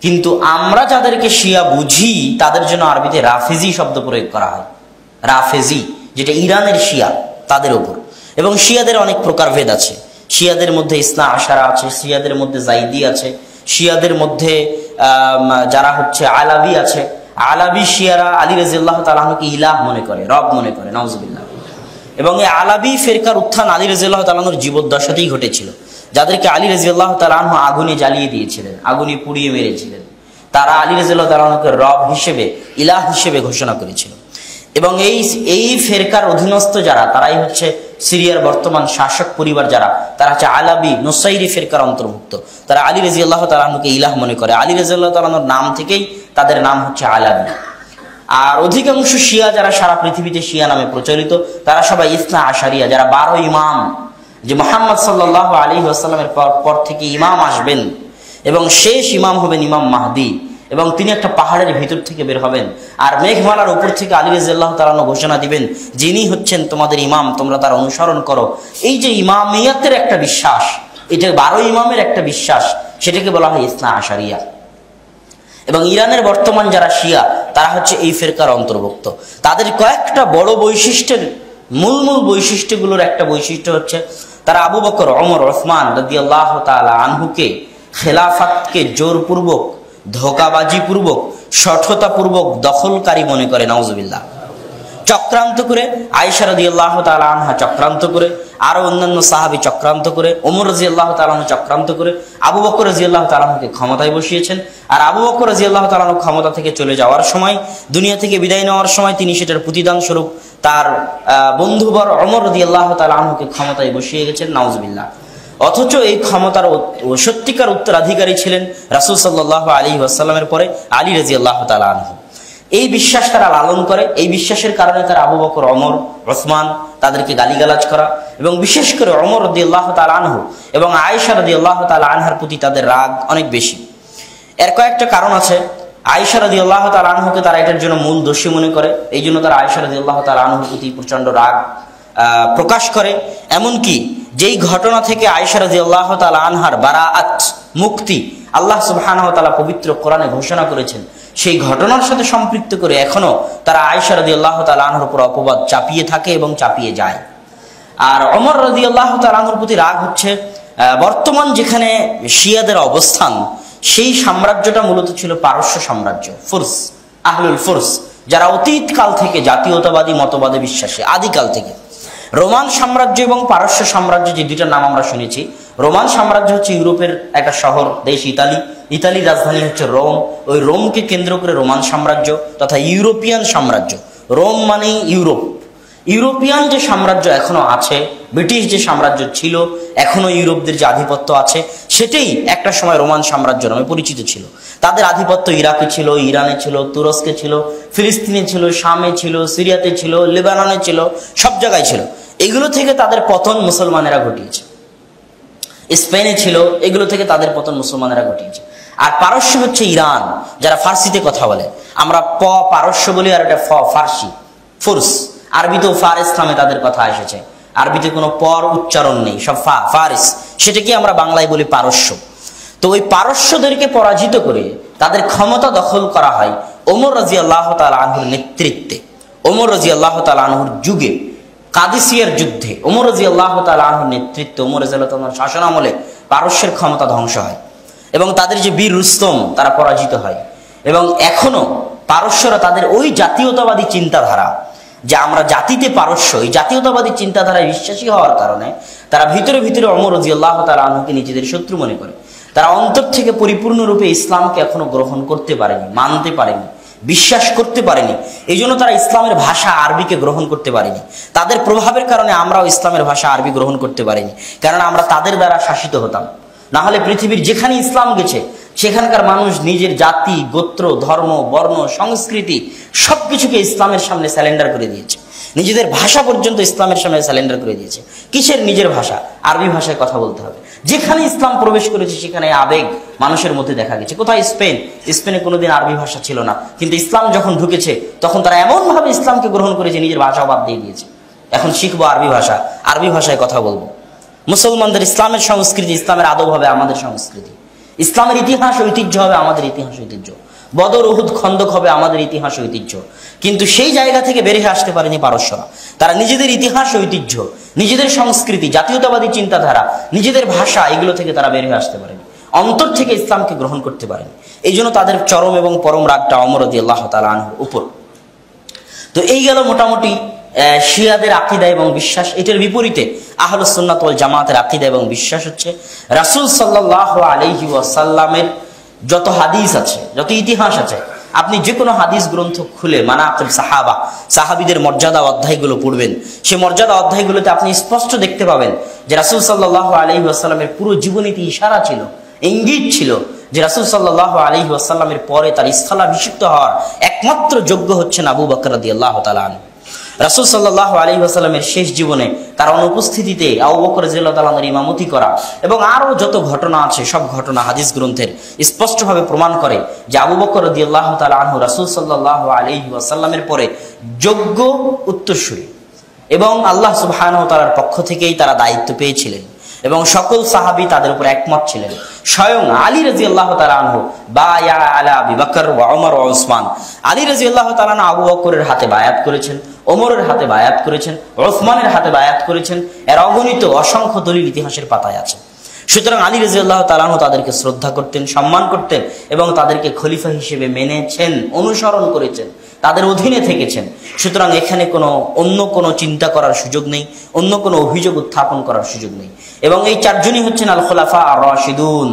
কিন্তু আমরা যাদেরকে শিয়া বুঝি তাদের জন্য আরবিতে রাফেজি শব্দ প্রয়োগ করা হয়। রাফেজি, যেটা ইরানের শিয়া, তাদের ওপর। এবং শিয়াদের অনেক প্রকারভেদ আছে। শিয়াদের মধ্যে ইসনা আশারা আছে, শিয়াদের মধ্যে জাইদি আছে, শিয়াদের মধ্যে যারা হচ্ছে আলাবি আছে। আলাবি শিয়ারা আলী রাদিয়াল্লাহু তাআলা আনহুকে ইলাহ মনে করে, রব মনে করে, নাউজুবিল্লাহ। এবং এই আলাবি ফেরকার উত্থান আলী রাদিয়াল্লাহু তাআলা আনহুর জীবদ্দশাতেই ঘটেছিল, যাদেরকে আলী রাদিয়াল্লাহু তাআলা আনহু আগুনে জ্বালিয়ে দিয়েছিলেন, আগুনে পুড়িয়ে মেরেছিলেন। তারা আলী রাদিয়াল্লাহু তাআলা আনহুকে রব হিসেবে, ইলাহ হিসেবে ঘোষণা করেছিল। এবং এই ফেরকার অধীনস্থ যারা, তারাই হচ্ছে সিরিয়ার বর্তমান শাসক পরিবার যারা, তারা হচ্ছে আলাবি নুসাইরি ফেরকার অন্তর্ভুক্ত। তারা আলী রাদিয়াল্লাহু তাআলা আনহুকে ইলাহ মনে করে। আলী রাদিয়াল্লাহু তাআলা আনহুর নাম থেকেই তাদের নাম হচ্ছে আলাবি। আর অধিকাংশ শিয়া যারা সারা পৃথিবীতে শিয়া নামে প্রচলিত, তারা সবাই ইসনা আশারিয়া, যারা 12 ইমাম, যে মুহাম্মদ সাল্লাল্লাহু আলাইহি ওয়াসাল্লামের পর থেকে ইমাম আসবেন এবং শেষ ইমাম হবেন ইমাম মাহদি, এবং তিনি একটা পাহাড়ের ভিতর থেকে বের হবেন আর মেঘমালার উপর থেকে আলী রাদিয়াল্লাহু তাআলা আনহু ঘোষণা দিবেন, যিনি হচ্ছেন তোমাদের ইমাম, তোমরা তার অনুসরণ করো। এই যে ইমামিয়াতের একটা বিশ্বাস, এটা 12 ইমামের একটা বিশ্বাস, সেটাকে বলা হয় ইসনা আশারিয়া। এবং ইরানের বর্তমান যারা শিয়া, তারা হচ্ছে এই ফেরকার অন্তর্ভুক্ত। তাদের কয়েকটা বড় বৈশিষ্ট্যের মূল বৈশিষ্ট্যগুলোর একটা বৈশিষ্ট্য হচ্ছে, তারা আবু বকর, ওমর, ওসমান রাদিয়াল্লাহু তাআলা আনহুকে খেলাফতকে জোরপূর্বক, ধোঁকাবাজিপূর্বক, শঠতাপূর্বক দখলকারী মনে করে, নাউজুবিল্লাহ। চক্রান্ত করে, আয়েশা রাদিয়াল্লাহু তাআলা আনহা চক্রান্ত করে, আরো অন্যান্য সাহাবী চক্রান্ত করে, ওমর রাদিয়াল্লাহু তাআলা আনহু চক্রান্ত করে আবু বকর রাদিয়াল্লাহু তাআলা আনহুকে ক্ষমতায় বসিয়েছেন। আর আবু বকর রাদিয়াল্লাহু তাআলা আনহু ক্ষমতা থেকে চলে যাওয়ার সময়, দুনিয়া থেকে বিদায় নেওয়ার সময়, তিনি সেটার প্রতিদান স্বরূপ তার বন্ধুবর ওমর রাদিয়াল্লাহু তাআলা আনহুকে ক্ষমতায় বসিয়ে গেছেন, নাউজুবিল্লাহ। অথচ এই ক্ষমতার সত্যিকার উত্তরাধিকারী ছিলেন রাসূল সাল্লাল্লাহু আলাইহি ওয়াসাল্লামের পরে আলী রাদিয়াল্লাহু তাআলা আনহু। এই বিশ্বাস তারা লালন করে। এই বিশ্বাসের কারণে তারা আবু বকর, ওমর, ওসমান তাদেরকে গালিগালাজ করা, এবং বিশেষ করে ওমর রাদিয়াল্লাহু তাআলা আনহু এবং আয়েশা রাদিয়াল্লাহু তাআলা আনহার প্রতি তাদের রাগ অনেক বেশি। এর কয়েকটা কারণ আছে। আয়েশা রাদিয়াল্লাহু তাআলা আনহুকে তারা এটার জন্য মূল দোষী মনে করে, এই জন্য তারা আয়েশা রাদিয়াল্লাহু তাআলা আনহুর প্রতি প্রচন্ড রাগ প্রকাশ করে। এমনকি যেই ঘটনা থেকে আয়েশা রাদিয়াল্লাহু তাআলা আনহার বারাআত, মুক্তি আল্লাহ সুবহানাহু ওয়া তাআলা পবিত্র কোরআনে ঘোষণা করেছেন, সেই ঘটনার সাথে সম্পৃক্ত করে এখনো তারা আয়েশা রাদিয়াল্লাহু তাআলা আনহার উপর অপবাদ চাপিয়ে থাকে এবং চাপিয়ে যায়। আর ওমর রাদিয়াল্লাহু তাআলা আনহুর প্রতি রাগ হচ্ছে, বর্তমান যেখানে শিয়াদের অবস্থান, সেই সাম্রাজ্যটা মূলত ছিল পারস্য সাম্রাজ্য, ফুরস, আহলুল ফুরস, যারা অতীত কাল থেকে জাতীয়তাবাদী মতবাদে বিশ্বাসী, আদিকাল থেকে। রোমান সাম্রাজ্য এবং পারস্য সাম্রাজ্য, যে দুইটার নাম আমরা শুনেছি। রোমান সাম্রাজ্য হচ্ছে ইউরোপের একটা শহর, দেশ ইতালি। ইতালির রাজধানী হচ্ছে রোম। ওই রোমকে কেন্দ্র করে রোমান সাম্রাজ্য তথা ইউরোপিয়ান সাম্রাজ্য। রোম মানে ইউরোপ। ইউরোপিয়ান যে সাম্রাজ্য এখনো আছে, ব্রিটিশ যে সাম্রাজ্য ছিল, এখনো ইউরোপদের যে আধিপত্য আছে, সেটাই একটা সময় রোমান সাম্রাজ্য নামে পরিচিত ছিল। তাদের আধিপত্য ইরাকে ছিল, ইরানে ছিল, তুরস্কে ছিল, ফিলিস্তিনে ছিল, শামে ছিল, সিরিয়াতে ছিল, লেবাননে ছিল, সব জায়গায় ছিল। এগুলো থেকে তাদের পতন মুসলমানেরা ঘটিয়েছে। স্পেনে ছিল, এগুলো থেকে তাদের পতন মুসলমানেরা ঘটিয়েছে। আর পারস্য হচ্ছে ইরান, যারা ফার্সিতে কথা বলে। আমরা পারস্য বলি, আর এটা ফার্সি, ফুরস। আরবিতেও ফারিস নামে তাদের কথা এসেছে। আরবিতে কোনো পর উচ্চারণ নেই, সব ফারিস। সেটাকে আমরা বাংলায় বলি পারস্য। তো ওই পারস্যদেরকে পরাজিত করে তাদের ক্ষমতা দখল করা হয় ওমর রাদিয়াল্লাহু তাআলা আনহুর নেতৃত্বে। ওমর রাদিয়াল্লাহু তাআলা আনহুর যুগে কাদিসিয়ার যুদ্ধে ওমর রাদিয়াল্লাহু তাআলা আনহুর নেতৃত্বে, ওমর রাদিয়াল্লাহু তাআলার শাসন আমলে পারস্যের ক্ষমতা ধ্বংস হয় এবং তাদের যে বীর রুস্তম, তারা পরাজিত হয়। এবং এখনো পারস্যরা তাদের ওই জাতীয়তাবাদী চিন্তাধারা, যে আমরা জাতিতে পারস্য, এই জাতীয়তাবাদী চিন্তাধারায় বিশ্বাসী হওয়ার কারণে তারা ভিতরে ভিতরে ওমর রাদিয়াল্লাহু তাআলা আনহুকে নিজেদের শত্রু মনে করে। তারা অন্তর থেকে পরিপূর্ণরূপে ইসলামকে এখনো গ্রহণ করতে পারেনি, মানতে পারেনি, বিশ্বাস করতে পারেনি। এই জন্য তারা ইসলামের ভাষা আরবিকে গ্রহণ করতে পারেনি। তাদের প্রভাবের কারণে আমরাও ইসলামের ভাষা আরবি গ্রহণ করতে পারিনি, কারণ আমরা তাদের দ্বারা শাসিত হতাম। না হলে পৃথিবীর যেখানে ইসলাম গেছে, সেখানকার মানুষ নিজের জাতি, গোত্র, ধর্ম, বর্ণ, সংস্কৃতি সবকিছুকে ইসলামের সামনে স্যালেন্ডার করে দিয়েছে। নিজেদের ভাষা পর্যন্ত ইসলামের সামনে স্যালেন্ডার করে দিয়েছে। কিসের নিজের ভাষা? আরবি ভাষায় কথা বলতে হবে। যেখানে ইসলাম প্রবেশ করেছে সেখানে আবেগ মানুষের মধ্যে দেখা গেছে। কোথায়? স্পেন। স্পেনে কোনোদিন আরবি ভাষা ছিল না, কিন্তু ইসলাম যখন ঢুকেছে তখন তারা এমনভাবে ইসলামকে গ্রহণ করেছে, নিজের ভাষাও বাদ দিয়ে দিয়েছে। এখন শিখবো আরবি ভাষা, আরবি ভাষায় কথা বলবো। মুসলমানদের ইসলামের সংস্কৃতি, ইসলামের আদব হবে আমাদের সংস্কৃতি। ইসলামের ইতিহাস ঐতিহ্য হবে আমাদের ইতিহাস ঐতিহ্য, বদর উহুদ খন্দক হবে আমাদের ইতিহাস ঐতিহ্য। কিন্তু সেই জায়গা থেকে বের হয়ে আসতে পারেনি পারস্যরা। তারা নিজেদের ইতিহাস ঐতিহ্য, নিজেদের সংস্কৃতি, জাতীয়তাবাদী চিন্তাধারা, নিজেদের ভাষা, এগুলো থেকে তারা বের হয়ে আসতে পারেনি, অন্তর থেকে ইসলামকে গ্রহণ করতে পারেনি। এই জন্য তাদের চরম এবং পরম রাগটা ওমর রাদিয়াল্লাহু তাআলা আনহুর উপর। তো এই গেল মোটামুটি শিয়াদের আকীদা এবং বিশ্বাস। এটার বিপরীতে আহলুস সুন্নাত ওয়াল জামাতের আকীদা এবং বিশ্বাস হচ্ছে রাসূল সাল্লাল্লাহু আলাইহি ওয়াসাল্লামের যত হাদিস আছে, যত ইতিহাস আছে, আপনি যে কোনো হাদিস গ্রন্থ খুলে মানাকিব সাহাবা, সাহাবীদের মর্যাদা অধ্যায়গুলো পড়বেন, সেই মর্যাদা অধ্যায়গুলোতে আপনি স্পষ্ট দেখতে পাবেন যে রাসূল সাল্লাল্লাহু আলাইহি ওয়াসাল্লামের পুরো জীবনীতে ইশারা ছিল, ইঙ্গিত ছিল যে রাসূল সাল্লাল্লাহু আলাইহি ওয়াসাল্লামের পরে তার স্থলাভিষিক্ত হওয়ার একমাত্র যোগ্য হচ্ছেন আবু বকর রাদিয়াল্লাহু তাআলা আনহু। রাসূল সাল্লাল্লাহু আলাইহি ওয়াসাল্লামের শেষ জীবনে তার অনুপস্থিতিতে আবু বকর রাদিয়াল্লাহু তাআলা আনহুর ইমামতি করা এবং আরো যত ঘটনা আছে, সব ঘটনা হাদিস গ্রন্থের স্পষ্টভাবে প্রমাণ করে যে আবু বকর রাদিয়াল্লাহু তাআলা আনহু রাসূল সাল্লাল্লাহু আলাইহি ওয়াসাল্লামের পরে যোগ্য উত্তরসূরি, এবং আল্লাহ সুবহানাহু ওয়া তাআলার পক্ষ থেকেই তারা দায়িত্ব পেয়েছিলেন এবং সকল সাহাবী তাদের উপর একমত ছিলেন। স্বয়ং আলী রাদিয়াল্লাহু তাআলা আনহু বায়া আলা আবি বকর ওয়া ওমর ওয়া উসমান, আলী রাদিয়াল্লাহু তাআলা আনহু আবু বকরের হাতে বায়াত করেছেন, ওমরের হাতে বায়াত করেছেন, উসমানের হাতে বায়াত করেছেন। এর অগণিত অসংখ্য দলিল ইতিহাসের পাতায় আছে। সুতরাং আলী রাদিয়াল্লাহু তাআলা আনহু তাদেরকে শ্রদ্ধা করতেন, সম্মান করতেন এবং তাদেরকে খলিফা হিসেবে মেনেছেন, অনুসরণ করেছেন, তাদের অধীনে থেকেছেন। সুতরাং এখানে অন্য কোনো চিন্তা করার সুযোগ নেই, অন্য কোনো অভিযোগ উত্থাপন করার সুযোগ নেই। এবং এই চারজনই হচ্ছেন আল খুলাফা আর রাশিদুন,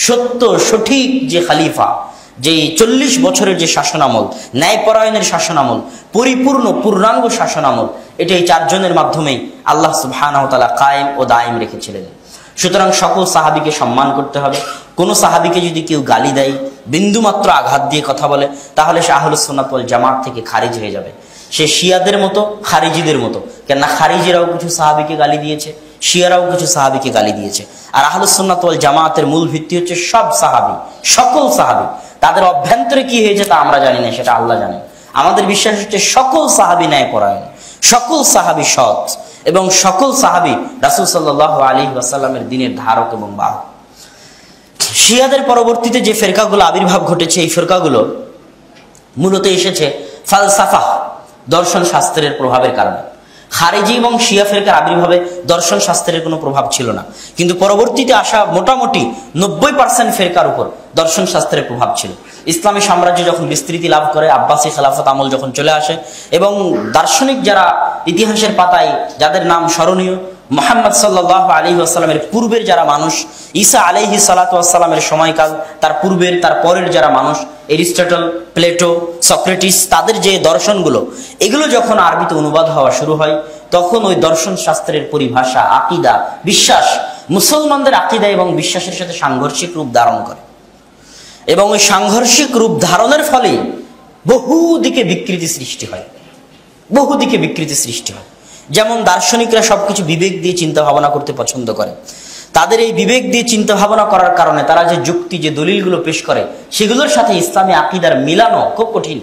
সত্য সঠিক যে খলিফা, যে 40 বছরের যে শাসনামল, ন্যায়পরায়ণের শাসনামল, পরিপূর্ণ পূর্ণাঙ্গ শাসনামল, এটা এই চারজনের মাধ্যমেই আল্লাহ সুবহানাহু ওয়া তাআলা কায়েম ও দায়েম রেখেছিলেন। সুতরাং সকল সাহাবীকে সম্মান করতে হবে। কোন সাহাবীকে যদি কেউ গালি দেয়, বিন্দুমাত্র আঘাত দিয়ে কথা বলে, তাহলে সে আহলুস সুন্নাত ওয়াল জামাত থেকে খারিজ হয়ে যাবে। সে শিয়াদের মতো, খারিজিদের মতো। কেননা খারিজিরাও কিছু সাহাবীকে গালি দিয়েছে, শিয়ারাও কিছু সাহাবীকে গালি দিয়েছে। আর আহলুস সুন্নাত ওয়াল জামাতের মূল ভিত্তি হচ্ছে সব সাহাবী, সকল সাহাবী। তাদের অভ্যন্তরে কি হয়েছে তা আমরা জানি না, সেটা আল্লাহ জানেন। আমাদের বিশ্বাস হচ্ছে সকল সাহাবী ন্যায়পরায়ণ, সকল সাহাবী সৎ এবং সকল সাহাবী রাসূল সাল্লাল্লাহু আলাইহি ওয়াসাল্লামের দ্বীনের ধারক এবং বাহক। শিয়াদের পরবর্তীতে যে ফেরকাগুলো আবির্ভাব ঘটেছে, এই ফেরকাগুলো মূলত এসেছে ফালসাফা, দর্শন শাস্ত্রের প্রভাবের কারণে। খারিজি এবং শিয়া ফেরকার আবির্ভাবে দর্শন শাস্ত্রের কোনো প্রভাব ছিল না, কিন্তু পরবর্তীতে আসা মোটামুটি 90% ফেরকার উপর দর্শন শাস্ত্রের প্রভাব ছিল। ইসলামী সাম্রাজ্য যখন বিস্তৃতি লাভ করে, আব্বাসী খেলাফত আমল যখন চলে আসে এবং দার্শনিক যারা ইতিহাসের পাতায় যাদের নাম স্মরণীয়, মুহাম্মদ সাল্লাল্লাহু আলাইহি ওয়াসাল্লামের পূর্বের যারা মানুষ, ঈসা আলাইহিস সালাতু ওয়াস সালামের সময়কাল, তার পূর্বের তার পরের যারা মানুষ, এরিস্টটল, প্লেটো, সক্রেটিস, তাদের যে দর্শনগুলো, এগুলো যখন আরবিতে অনুবাদ হওয়া শুরু হয়, তখন ওই দর্শন শাস্ত্রের পরিভাষা, আকীদা, বিশ্বাস মুসলমানদের আকীদা এবং বিশ্বাসের সাথে সাংঘর্ষিক রূপ ধারণ করে। এবং ওই সাংঘর্ষিক রূপ ধারণের ফলে বহুদিকে বিকৃতি সৃষ্টি হয়, বহুদিকে বিকৃতি সৃষ্টি হয়। যেমন দার্শনিকরা সবকিছু বিবেক দিয়ে চিন্তা ভাবনা করতে পছন্দ করে। তাদের এই বিবেক দিয়ে চিন্তা ভাবনা করার কারণে তারা যে যুক্তি, যে দলিলগুলো পেশ করে, সেগুলোর সাথে ইসলামী আকীদার মিলানো খুব কঠিন।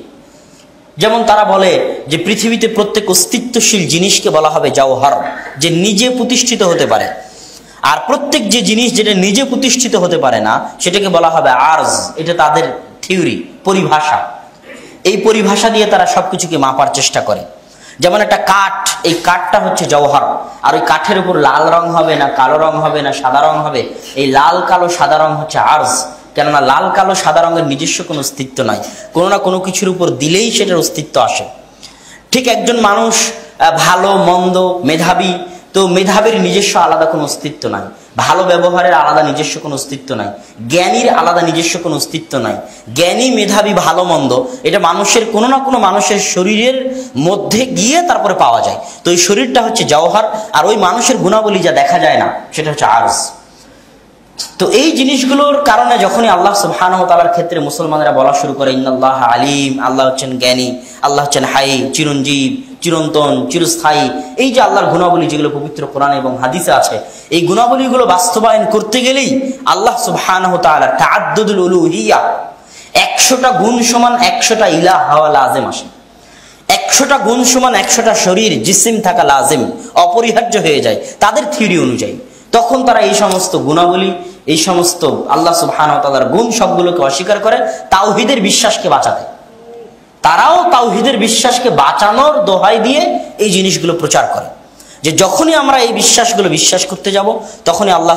যেমন তারা বলে যে পৃথিবীতে প্রত্যেক অস্তিত্বশীল জিনিসকে বলা হবে জাওহার, যে নিজে প্রতিষ্ঠিত হতে পারে, আর প্রত্যেক যে জিনিস যেটা নিজে প্রতিষ্ঠিত হতে পারে না, সেটাকে বলা হবে আরজ। এটা তাদের থিওরি, পরিভাষা। এই পরিভাষা দিয়ে তারা সবকিছুকে মাপার চেষ্টা করে। যেমন একটা কাঠ, এই কাঠটা হচ্ছে জওহর, আর ওই কাঠের উপর লাল রং হবে না, কালো রং হবে না, সাদা রং হবে, এই লাল কালো সাদা রং হচ্ছে আরজ। কেননা লাল কালো সাদা রঙের নিজস্ব কোনো অস্তিত্ব নাই, কোনো না কোনো কিছুর উপর দিলেই সেটার অস্তিত্ব আসে। ঠিক একজন মানুষ ভালো মন্দ, মেধাবী, তো মেধাবীর নিজস্ব আলাদা কোনো অস্তিত্ব নাই, ভালো ব্যবহারের আলাদা নিজস্ব কোনো অস্তিত্ব নাই, জ্ঞানীর আলাদা নিজস্ব কোনো অস্তিত্ব নাই। জ্ঞানী, মেধাবী, ভালো মন্দ এটা মানুষের কোনো না কোনো মানুষের শরীরের মধ্যে গিয়ে তারপরে পাওয়া যায়। তো এই শরীরটা হচ্ছে জওহর, আর ওই মানুষের গুণাবলী যা দেখা যায় না, সেটা হচ্ছে আরজ। তো এই জিনিসগুলোর কারণে যখনই আল্লাহ সুবহানাহু ওয়া তাআলার ক্ষেত্রে মুসলমানরা বলা শুরু করে ইন্নাল্লাহ আলিম, আল্লাহ হচ্ছেন জ্ঞানী, আল্লাহ হচ্ছেন হাই, চিরঞ্জীব, চিরন্তন, চিরস্থায়ী, এই যে আল্লাহর গুণাবলী যেগুলো পবিত্র কোরআন এবং হাদিসে আছে, এই গুণাবলীগুলো বাস্তবায়ন করতে গেলেই আল্লাহ সুবহানাহু ওয়া তাআলা তাআদ্দুদুল উলুহিয়া, 100টা গুণ সমান 100টা ইলাহ হওয়া লাজিম আসে। 100টা গুণ সমান 100টা শরীর, জিসিম থাকা লাজিম, অপরিহার্য হয়ে যায় তাদের থিওরি অনুযায়ী। তখন তারা এই সমস্ত গুণাবলী এই সমস্ত আল্লাহ সুবহানাহু ওয়া তাআলার গুণ সবগুলোকে অস্বীকার করে তাওহীদের বিশ্বাসকে বাঁচাতে। তারাও তাওহীদের বিশ্বাসকে বাঁচানোর দোহাই দিয়ে এই জিনিসগুলো প্রচার করে যে যখনই আমরা এই বিশ্বাসগুলো বিশ্বাস করতে যাব তখনই আল্লাহ